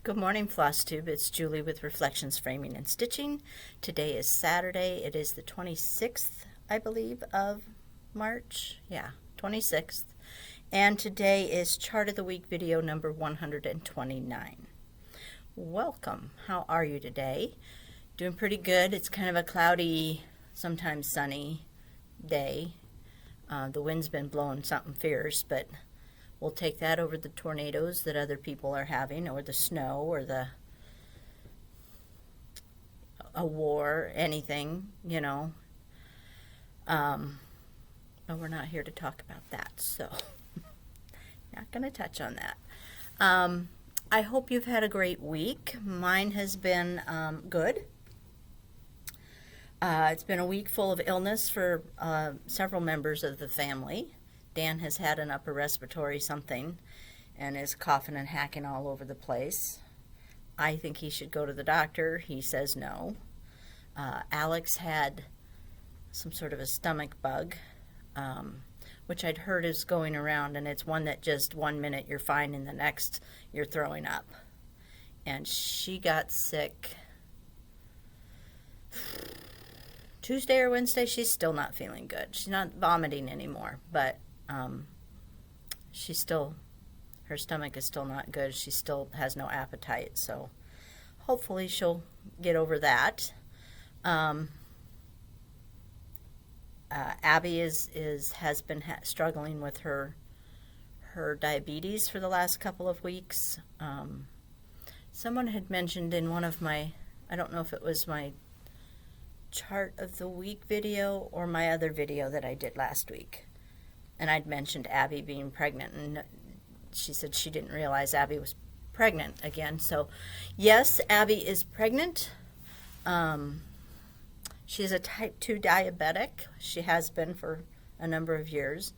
Good morning, Floss Tube. It's Julie with Reflections Framing and Stitching. Today is Saturday. It is the 26th, I believe, of March. Yeah, 26th. And today is Chart of the Week video number 129. Welcome. How are you today? Doing pretty good. It's kind of a cloudy, sometimes sunny day. The wind's been blowing something fierce, but we'll take that over the tornadoes that other people are having, or the snow, or a war, anything, you know. But we're not here to talk about that, so not going to touch on that. I hope you've had a great week. Mine has been good. It's been a week full of illness for several members of the family. Dan has had an upper respiratory something and is coughing and hacking all over the place. I think he should go to the doctor. He says no. Alex had some sort of a stomach bug, which I'd heard is going around, and it's one that just 1 minute you're fine and the next you're throwing up. And she got sick Tuesday or Wednesday. She's still not feeling good. She's not vomiting anymore, but her stomach is still not good. She still has no appetite, so hopefully she'll get over that. Abby has been struggling with her diabetes for the last couple of weeks. Someone had mentioned in one of my, I don't know if it was my Chart of the Week video or my other video that I did last week, and I'd mentioned Abby being pregnant, and she said she didn't realize Abby was pregnant again. So yes, Abby is pregnant. She is a type 2 diabetic. She has been for a number of years,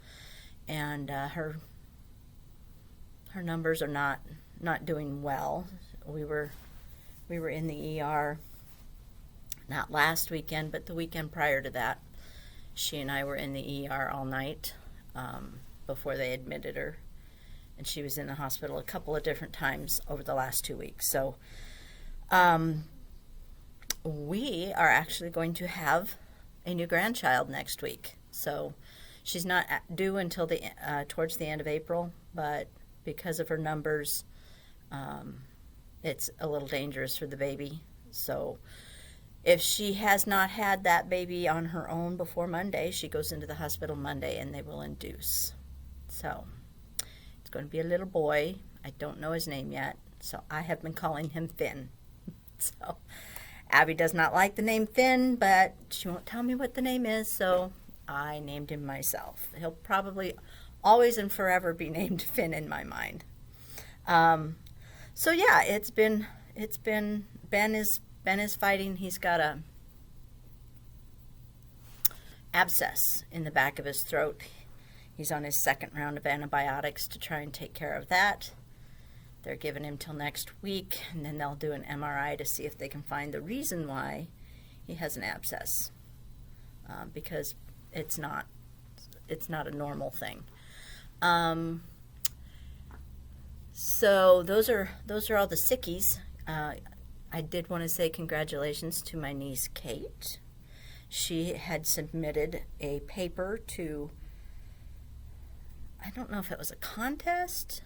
and her numbers are not doing well. We were in the ER not last weekend, but the weekend prior to that. She and I were in the ER all night before they admitted her, and she was in the hospital a couple of different times over the last 2 weeks. So we are actually going to have a new grandchild next week. So she's not due until towards the end of April, but because of her numbers, it's a little dangerous for the baby. So if she has not had that baby on her own before Monday, she goes into the hospital Monday and they will induce. So it's going to be a little boy. I don't know his name yet, so I have been calling him Finn. So Abby does not like the name Finn, but she won't tell me what the name is, so I named him myself. He'll probably always and forever be named Finn in my mind. So yeah, Ben is fighting. He's got a abscess in the back of his throat. He's on his second round of antibiotics to try and take care of that. They're giving him till next week, and then they'll do an MRI to see if they can find the reason why he has an abscess, because it's not a normal thing. So those are all the sickies. I did want to say congratulations to my niece Kate. She had submitted a paper to, I don't know if it was a contest,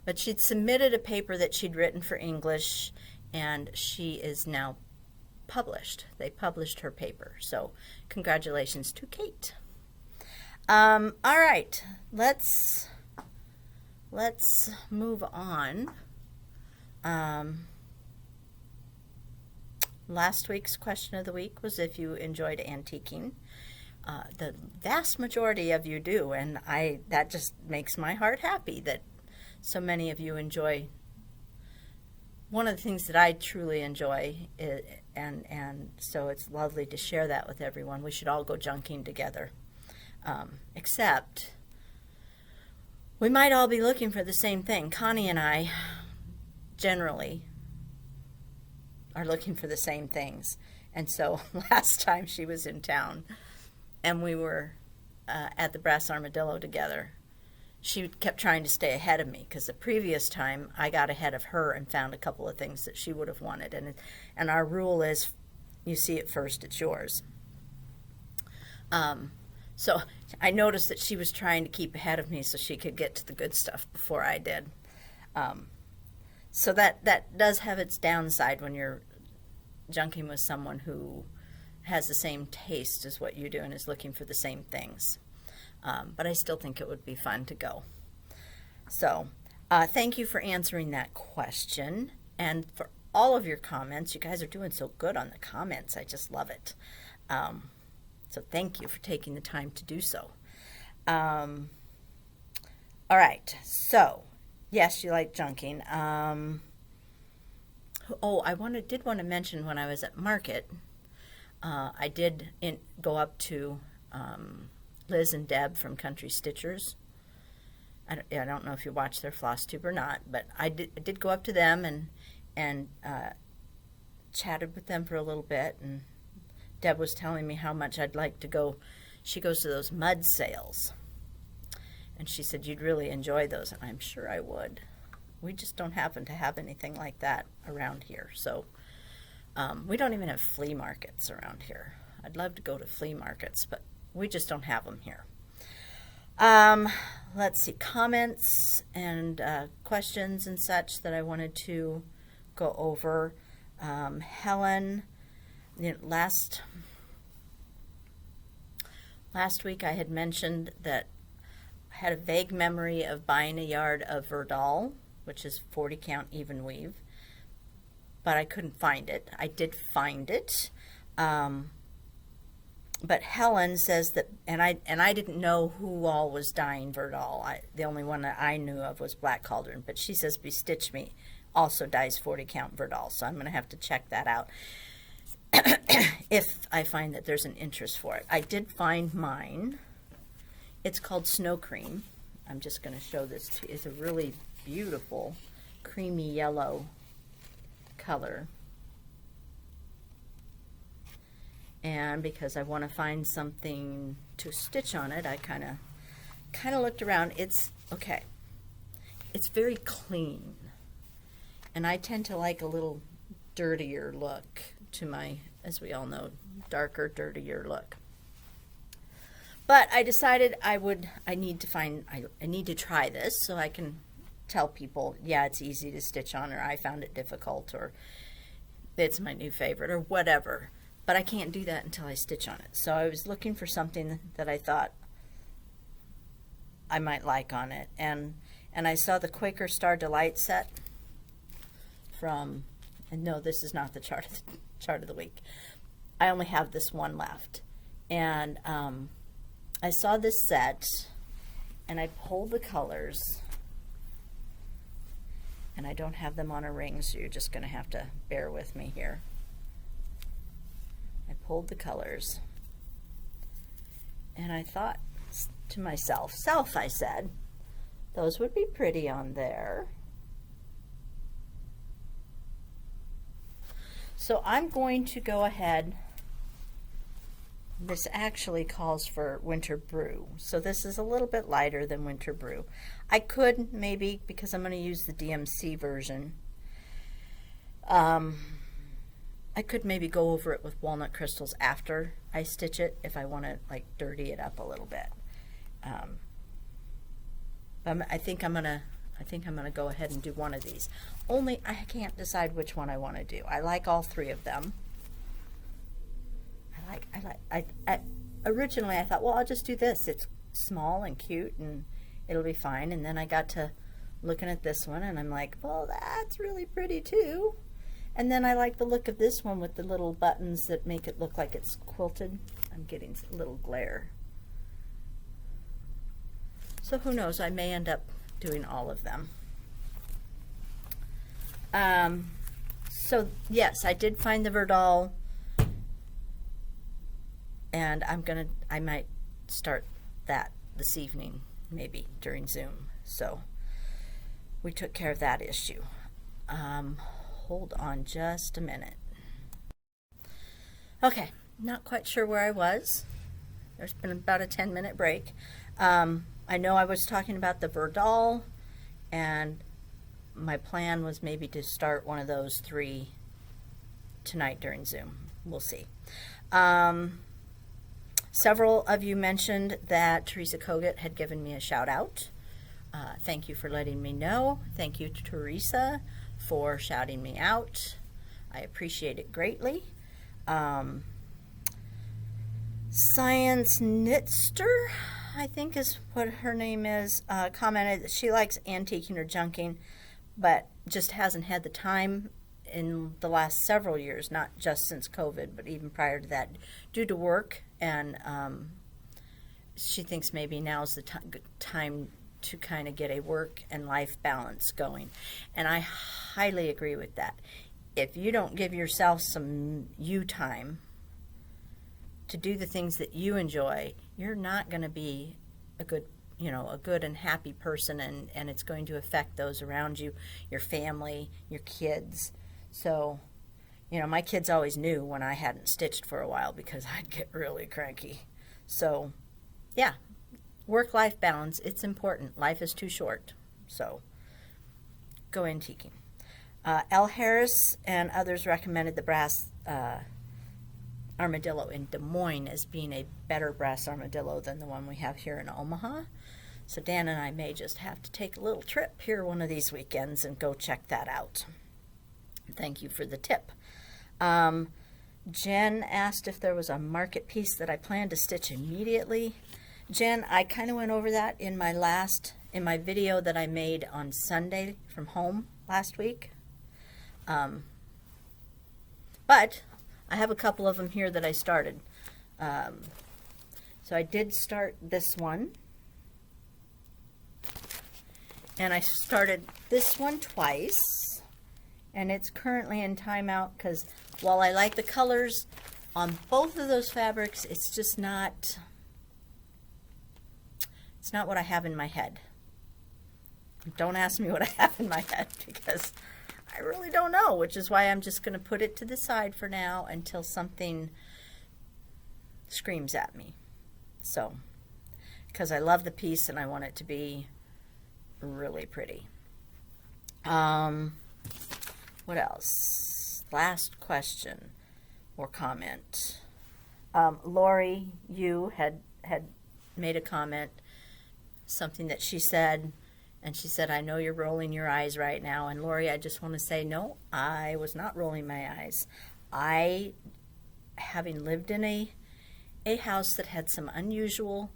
but she'd submitted a paper that she'd written for English, and she is now published. They published her paper. So congratulations to Kate. All right, let's move on. Last week's question of the week was if you enjoyed antiquing. The vast majority of you do, and that just makes my heart happy that so many of you enjoy. One of the things that I truly enjoy, and so it's lovely to share that with everyone. We should all go junking together, except we might all be looking for the same thing. Connie and I generally are looking for the same things. And so last time she was in town and we were at the Brass Armadillo together, she kept trying to stay ahead of me, because the previous time I got ahead of her and found a couple of things that she would have wanted. And our rule is, you see it first, it's yours. So I noticed that she was trying to keep ahead of me so she could get to the good stuff before I did. So that does have its downside when you're junking with someone who has the same taste as what you do and is looking for the same things. But I still think it would be fun to go. So thank you for answering that question, and for all of your comments. You guys are doing so good on the comments. I just love it. So thank you for taking the time to do so. All right. So, yes, you like junking. Oh, I did want to mention, when I was at market, I did go up to Liz and Deb from Country Stitchers. I don't know if you watch their floss tube or not, but I did go up to them and chatted with them for a little bit, and Deb was telling me how much I'd like to go. She goes to those mud sales, and she said you'd really enjoy those, and I'm sure I would. We just don't happen to have anything like that around here, so we don't even have flea markets around here. I'd love to go to flea markets, but we just don't have them here. Let's see, comments and questions and such that I wanted to go over. Helen, last week I had mentioned that I had a vague memory of buying a yard of Verdal, which is 40 count even weave, but I couldn't find it. I did find it, but Helen says that, and I didn't know who all was dyeing Verdal. The only one that I knew of was Black Cauldron, but she says Bestitch Me also dyes 40 count Verdal, so I'm going to have to check that out if I find that there's an interest for it. I did find mine. It's called Snow Cream. I'm just going to show this to you. It's a really beautiful creamy yellow color. And because I want to find something to stitch on it, I kind of looked around. It's okay. It's very clean. And I tend to like a little dirtier look to my, as we all know, darker, dirtier look. But I decided I need to try this so I can tell people, yeah, it's easy to stitch on, or I found it difficult, or it's my new favorite, or whatever. But I can't do that until I stitch on it. So I was looking for something that I thought I might like on it. And I saw the Quaker Star Delight set from, and no, this is not the chart of the week. I only have this one left. And I saw this set, and I pulled the colors, and I don't have them on a ring, so you're just going to have to bear with me here. I pulled the colors, and I thought to myself, I said, those would be pretty on there. So I'm going to go ahead. This actually calls for Winter Brew, so this is a little bit lighter than Winter Brew. I could maybe, because I'm going to use the DMC version, I could maybe go over it with walnut crystals after I stitch it if I want to like dirty it up a little bit. I think I'm gonna go ahead and do one of these. Only I can't decide which one I want to do. I like all three of them. Originally I thought, well, I'll just do this. It's small and cute and it'll be fine. And then I got to looking at this one and I'm like, well, that's really pretty too. And then I like the look of this one with the little buttons that make it look like it's quilted. I'm getting a little glare. So who knows, I may end up doing all of them. So yes, I did find the Verdal, and I might start that this evening, maybe during Zoom. So we took care of that issue. Hold on just a minute. Okay, not quite sure where I was. There's been about a 10-minute break. I know I was talking about the Verdal, and my plan was maybe to start one of those 3 tonight during Zoom. We'll see. Several of you mentioned that Teresa Kogut had given me a shout out. Thank you for letting me know. Thank you to Teresa for shouting me out. I appreciate it greatly. Science Knitster, I think is what her name is, commented that she likes antiquing or junking, but just hasn't had the time in the last several years, not just since COVID, but even prior to that, due to work. And she thinks maybe now's the time to kind of get a work and life balance going. And I highly agree with that. If you don't give yourself some you time to do the things that you enjoy, you're not going to be a good and happy person, and it's going to affect those around you, your family, your kids. So, my kids always knew when I hadn't stitched for a while because I'd get really cranky. So, yeah, work-life balance, it's important. Life is too short. So, go antiquing. L. Harris and others recommended the brass armadillo in Des Moines as being a better brass armadillo than the one we have here in Omaha. So Dan and I may just have to take a little trip here one of these weekends and go check that out. Thank you for the tip. Jen asked if there was a market piece that I planned to stitch immediately. Jen, I kind of went over that in my video that I made on Sunday from home last week. But I have a couple of them here that I started. So I did start this one. And I started this one twice. And it's currently in timeout because while I like the colors on both of those fabrics, it's just not, it's not what I have in my head. Don't ask me what I have in my head because I really don't know, which is why I'm just going to put it to the side for now until something screams at me. So, because I love the piece and I want it to be really pretty. What else? Last question or comment. Lori, you had made a comment, something that she said, and she said, I know you're rolling your eyes right now. And Lori, I just want to say, no, I was not rolling my eyes. Having lived in a house that had some unusual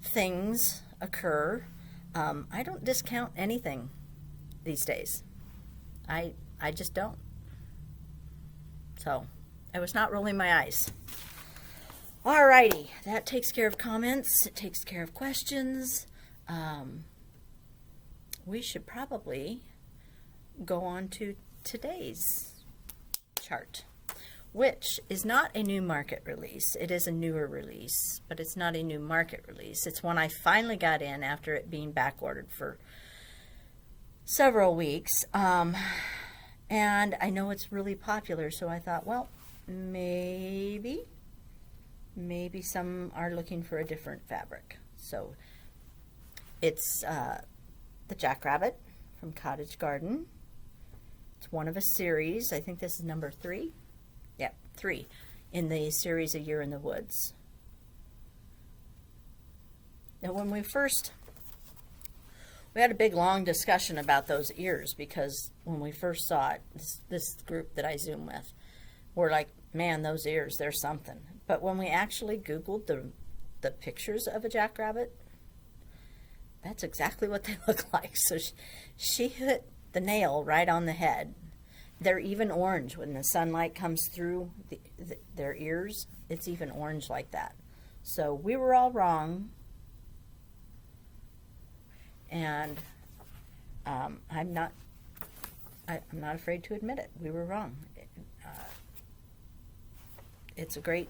things occur, I don't discount anything these days. I just don't. So, I was not rolling my eyes. Alrighty, that takes care of comments. It takes care of questions. We should probably go on to today's chart, which is not a new market release. It is a newer release, but it's not a new market release. It's one I finally got in after it being back ordered for several weeks. And I know it's really popular, so I thought, well, maybe some are looking for a different fabric. So it's the Jackrabbit from Cottage Garden. It's one of a series. I think this is number 3. Yep, 3 in the series A Year in the Woods. Now when we had a big long discussion about those ears, because when we first saw it, this group that I Zoom with, were like, man, those ears, they're something. But when we actually Googled the pictures of a jackrabbit, that's exactly what they look like. So she hit the nail right on the head. They're even orange when the sunlight comes through their ears. It's even orange like that. So we were all wrong. And I'm not afraid to admit it. We were wrong. It's a great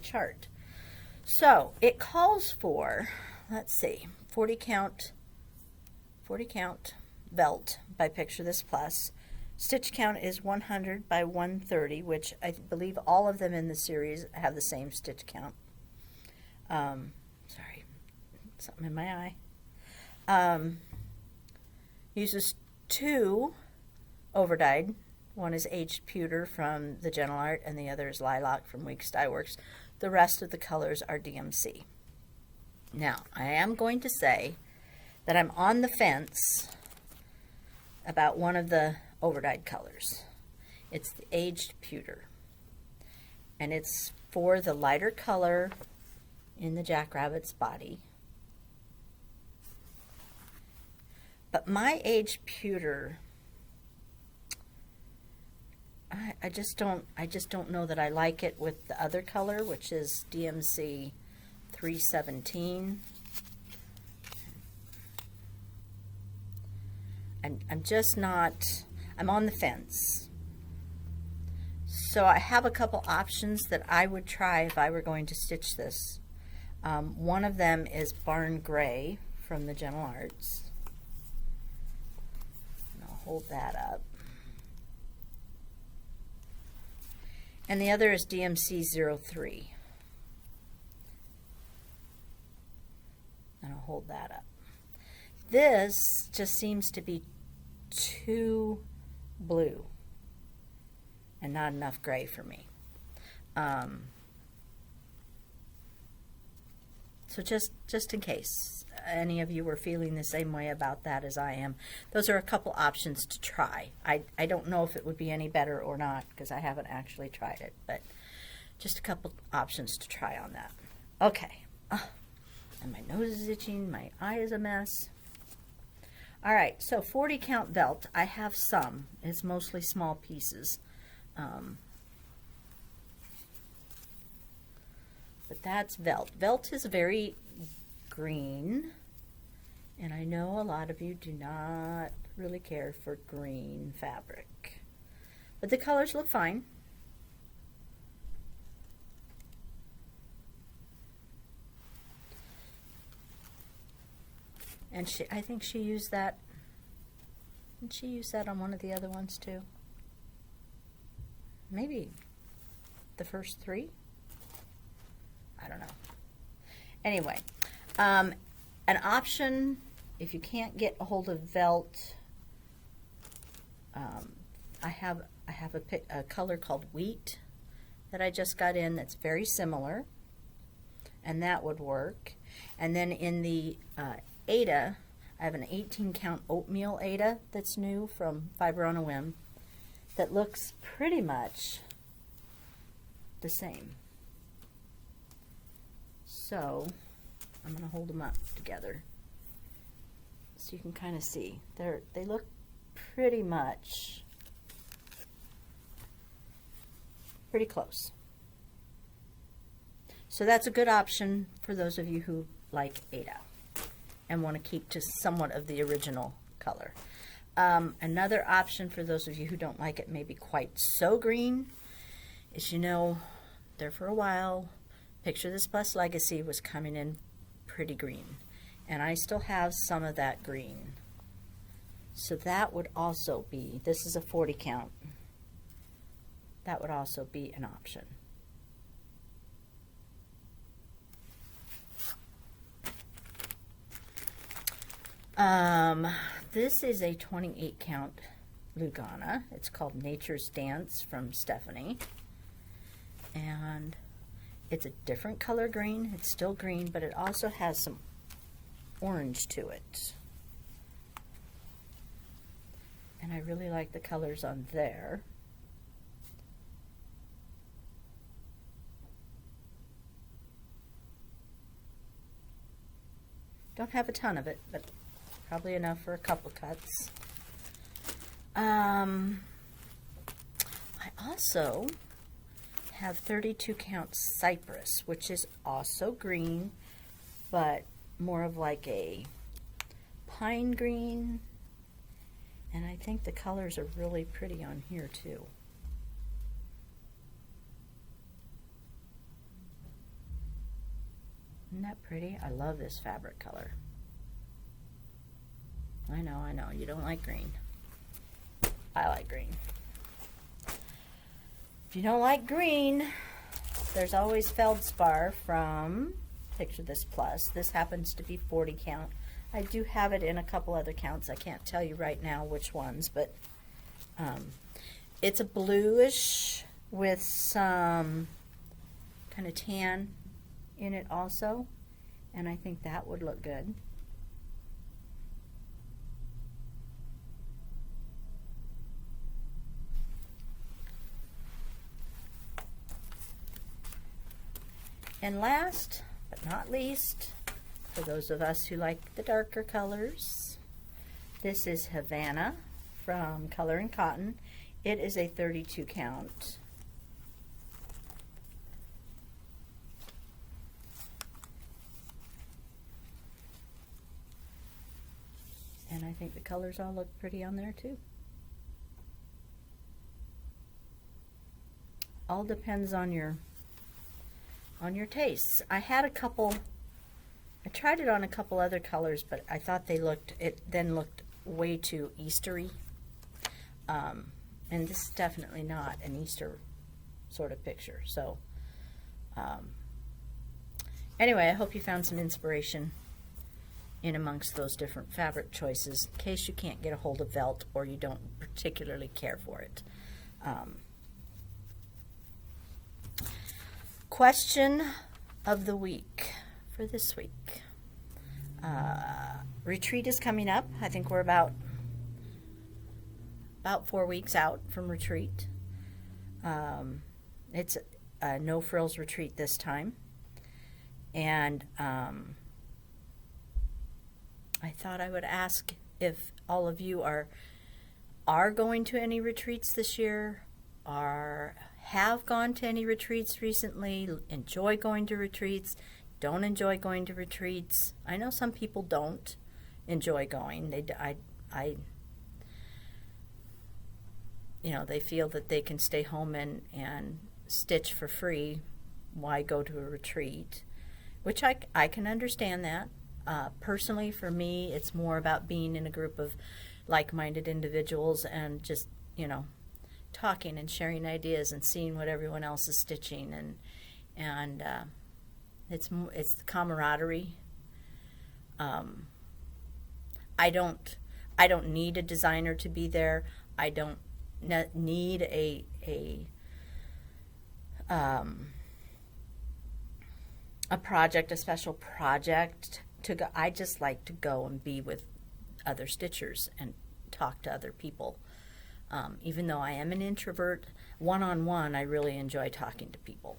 chart. So it calls for, let's see, 40 count Veldt by Picture This Plus. Stitch count is 100 by 130, which I believe all of them in the series have the same stitch count. Sorry, something in my eye. Uses 2 overdyed. One is Aged Pewter from the Gentle Art, and the other is Lilac from Weeks Dye Works. The rest of the colors are DMC. Now, I am going to say that I'm on the fence about one of the overdyed colors. It's the Aged Pewter. And it's for the lighter color in the Jackrabbit's body. But my Aged Pewter, I just don't know that I like it with the other color, which is DMC 317. I'm just not, I'm on the fence. So I have a couple options that I would try if I were going to stitch this. One of them is Barn Gray from the Gentle Arts. Hold that up. And the other is DMC 03. And I'll hold that up. This just seems to be too blue and not enough gray for me. So just in case any of you were feeling the same way about that as I am, those are a couple options to try. I don't know if it would be any better or not because I haven't actually tried it, but just a couple options to try on that. Okay. And my nose is itching, my eye is a mess. All right, so 40 count Veldt. I have some. It's mostly small pieces. But that's Veldt. Veldt is very green, and I know a lot of you do not really care for green fabric, but the colors look fine. And I think she used that. Did she use that on one of the other ones too? Maybe the first 3? I don't know. Anyway, an option if you can't get a hold of Veldt. I have a color called Wheat that I just got in that's very similar, and that would work. And then in the Aida, I have an 18 count Oatmeal Aida that's new from Fiber on a Whim that looks pretty much the same. So I'm going to hold them up together so you can kind of see. They look pretty much pretty close. So that's a good option for those of you who like Aida and want to keep to somewhat of the original color. Another option for those of you who don't like it maybe quite so green is, you know, there for a while, Picture This Blessed Legacy was coming in pretty green, and I still have some of that green. So that would also be, this is a 40 count, that would also be an option. This is a 28 count Lugana. It's called Nature's Dance from Stephanie. And it's a different color green. It's still green, but it also has some orange to it. And I really like the colors on there. Don't have a ton of it, but probably enough for a couple cuts. I also have 32 count Cyprus, which is also green, but more of like a pine green. And I think the colors are really pretty on here too. Isn't that pretty? I love this fabric color. I know, you don't like green. I like green. If you don't like green, there's always Feldspar from picture this plus. This happens to be 40 count. I do have it in a couple other counts. I can't tell you right now which ones, but it's a bluish with some kind of tan in it also, and I think that would look good. And last but not least, for those of us who like the darker colors, this is Havana from Color and Cotton. It is a 32 count. And I think the colors all look pretty on there too. All depends on your tastes. I had a couple, I tried it on a couple other colors, but I thought it then looked way too Eastery. And this is definitely not an Easter sort of picture. So anyway, I hope you found some inspiration in amongst those different fabric choices in case you can't get a hold of Veldt or you don't particularly care for it. Question of the week for this week. Retreat is coming up. I think we're about 4 weeks out from retreat. It's a no frills retreat this time, and I thought I would ask if all of you are going to any retreats this year, have gone to any retreats recently, enjoy going to retreats, don't enjoy going to retreats. I know some people don't enjoy going. They feel that they can stay home and stitch for free. Why go to a retreat? Which I can understand that. Personally, for me, it's more about being in a group of like-minded individuals and just, talking and sharing ideas and seeing what everyone else is stitching, and it's the camaraderie. I don't need a designer to be there. I don't need a project, a special project to go. I just like to go and be with other stitchers and talk to other people. Even though I am an introvert, one-on-one, I really enjoy talking to people.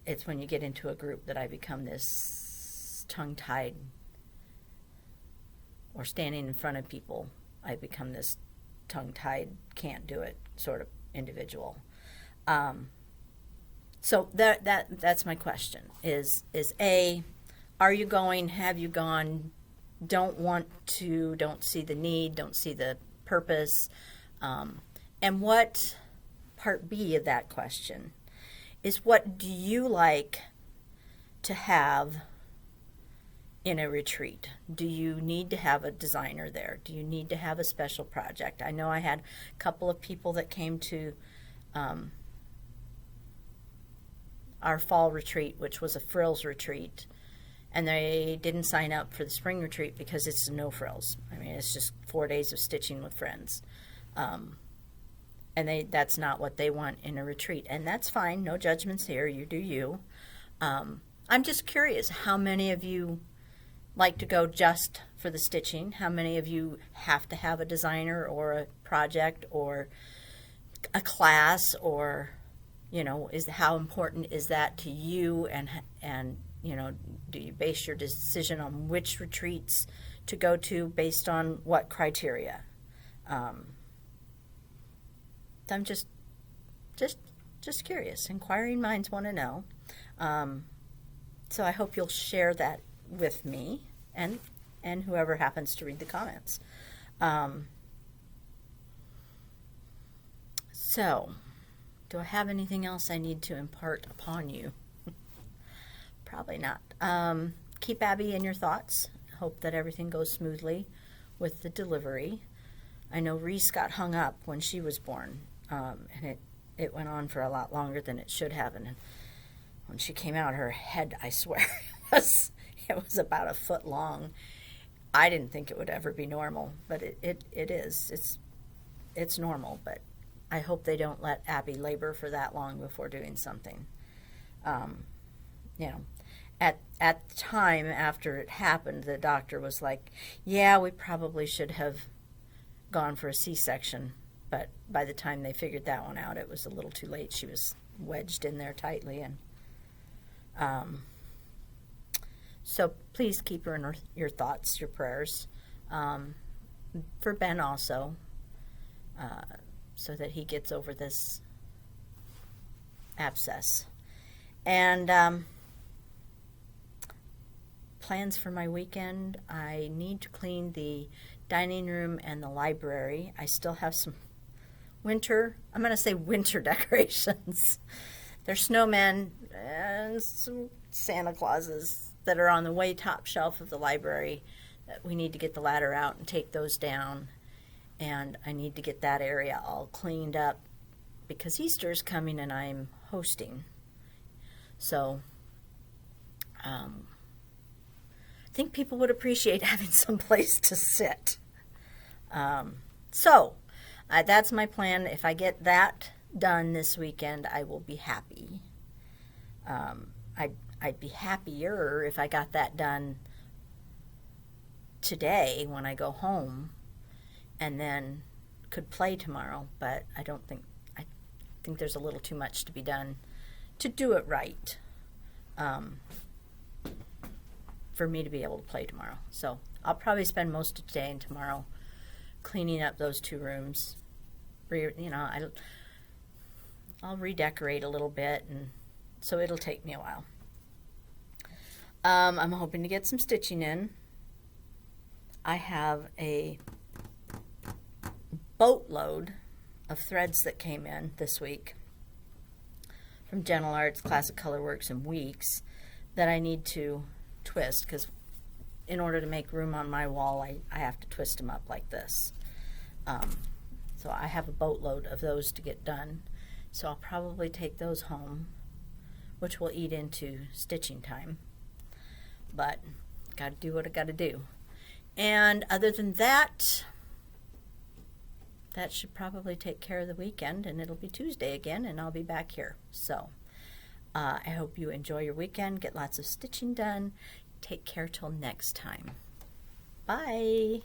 It's when you get into a group that I become this tongue-tied, or standing in front of people, I become this tongue-tied, can't do it sort of individual. So that's my question, is A, are you going, have you gone, don't want to, don't see the need, don't see the purpose, and what, part B of that question, is what do you like to have in a retreat? Do you need to have a designer there? Do you need to have a special project? I know I had a couple of people that came to our fall retreat, which was a frills retreat, and they didn't sign up for the spring retreat because it's no frills. I mean, it's just 4 days of stitching with friends. And that's not what they want in a retreat. And that's fine. No judgments here. You do you. I'm just curious, how many of you like to go just for the stitching? How many of you have to have a designer or a project or a class, or, how important is that to you? And do you base your decision on which retreats to go to based on what criteria? I'm just curious. Inquiring minds want to know. So I hope you'll share that with me and whoever happens to read the comments. So, do I have anything else I need to impart upon you? Probably not. Keep Abby in your thoughts. Hope that everything goes smoothly with the delivery. I know Reese got hung up when she was born, and it went on for a lot longer than it should have. And when she came out, her head, I swear, it was about a foot long. I didn't think it would ever be normal, but it is. It's normal, but I hope they don't let Abby labor for that long before doing something. You know, at the time after it happened, the doctor was like, yeah, we probably should have gone for a C-section, but by the time they figured that one out, it was a little too late. She was wedged in there tightly, and so please keep her in your thoughts, your prayers, for Ben also, so that he gets over this abscess. And plans for my weekend, I need to clean the dining room and the library. I still have some winter decorations. There's snowmen and some Santa Clauses that are on the way top shelf of the library that we need to get the ladder out and take those down. And I need to get that area all cleaned up because Easter is coming and I'm hosting. So I think people would appreciate having some place to sit. So that's my plan. If I get that done this weekend, I will be happy. I'd be happier if I got that done today when I go home and then could play tomorrow, but I think there's a little too much to be done to do it right, for me to be able to play tomorrow. So I'll probably spend most of today and tomorrow cleaning up those two rooms. I'll redecorate a little bit, and so it'll take me a while. I'm hoping to get some stitching in. I have a boatload of threads that came in this week from Gentle Arts, Classic Colorworks, and Weeks that I need to twist, because in order to make room on my wall, I have to twist them up like this. So I have a boatload of those to get done. So I'll probably take those home, which will eat into stitching time. But got to do what I got to do. And other than that, that should probably take care of the weekend, and it'll be Tuesday again, and I'll be back here. So I hope you enjoy your weekend, get lots of stitching done. Take care till next time. Bye.